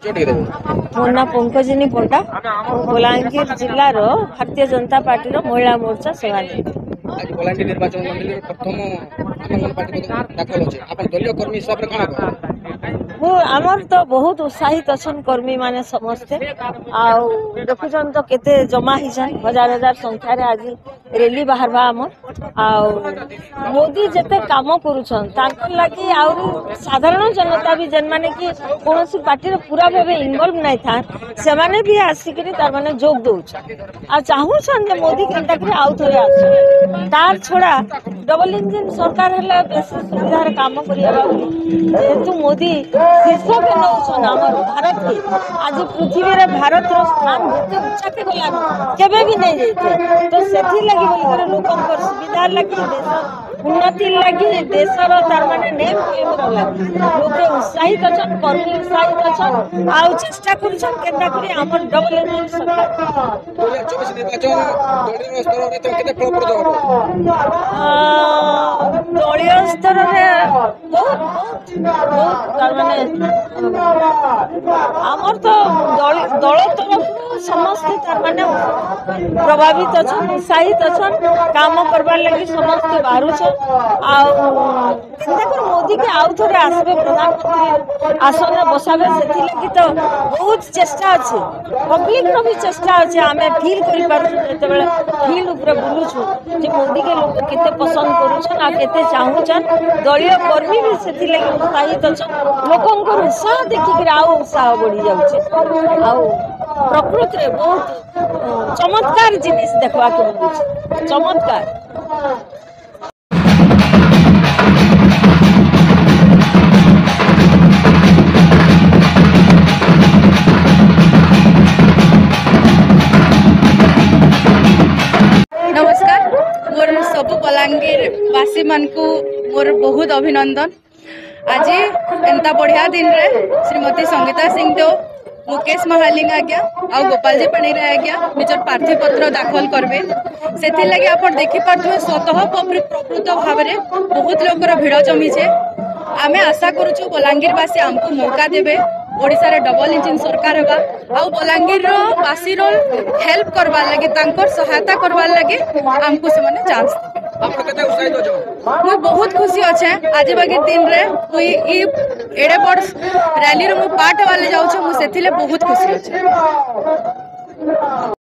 मो ना पंकजिनी पंडा बलांगीर जिलार भारतीय जनता पार्टी महिला मोर्चा सभापति। आज बलांगीर निर्वाचन मंडली प्रथम आमंत्रण पार्टी दाखल होचे आपण दलीय कर्मी हिसाब रे काना वो आमर तो बहुत उत्साहित अछन कर्मी माने समस्ते आउ देखुछन तो केते जमा हिसन हजार हजार संख्या रे आज रैली बाहरबा आमर आउ मोदी जते काम करूछन तांकर लागि आउ साधारण जनता भी जन माने कि कोनोसी पार्टी रे पूरा भाबे इन्वॉल्व नै था से माने भी आसिकरी तार माने जोग दउछ आ चाहूछन जे मोदी केनता करे आउ थोरे आस तार छोड़ा डबल इंजन सरकार हला बेसी सुविधा रे काम करिया जेतु मोदी शीर्ष के नौछन हमर भारत के आज पृथ्वी रे भारत रो स्थान जते ऊंचा के गला केबे भी नै जैते तो सेठी लागि बोली करे लोकन सुविधा लागि देश उन्नति लगी देशर तार माने नेम फेम रो लगी लोके उत्साहित अछन कर्मी उत्साहित अछन आउ चेष्टा करूछन केनता करी हमर डबल इंजन सरकार 2024 निर्वाचन दलीय स्तर रे तो केते फलप्रद हो दलीय स्तर रे बहुत तार माने हमर तो दल तरफ समस्त तार माने प्रभावित अछन उत्साहित अछन काम करबा लागि समस्त बाहरुछ मोदी के आउ थे आसबे प्रधानमंत्री आसन में बसाबे से लगी तो बहुत चेष्टा अच्छे पब्लिक रो भी चेष्टा अच्छे आम फिल कर फिल्ड ऊपर बुलुछु जे मोदी के लोग केते पसंद करूछन आ केते चाहूछन दलीय कर्मी भी से लगी उत्साहित अछन लोकन को उत्साह देखि के आउ उत्साह बढ़ी जाउछे आउ प्रकृति रे बहुत चमत्कार जिनिस देखवा के मिलुछ चमत्कार। नमस्कार मोर सबु बलांगीर वासी मान को मोर बहुत अभिनंदन। आज एंता बढ़िया दिन रे श्रीमती संगीता सिंह देव मुकेश महालिंग आज्ञा आ गोपाल जी पाणीरे आज्ञा निजर प्रार्थी पत्र दाखल करबे से लगे आप देखी पारे स्वतः प्रकृत भाव में बहुत लोकर भिड़ जमी है। आम आशा करुचु बलांगीरवासी आमको मौका देवे ओडिशा रे डबल इंजिन सरकार होगा आ बलांगीर वासी हेल्प करवा लगे सहायता करवा लगे आमको से माने चांस मुझे बहुत खुशी अच्छे आज बाकी दिन रे मुई एड़े बड़ रैली रो पार्ट वाले जाऊँ मुझे बहुत खुशी अच्छे।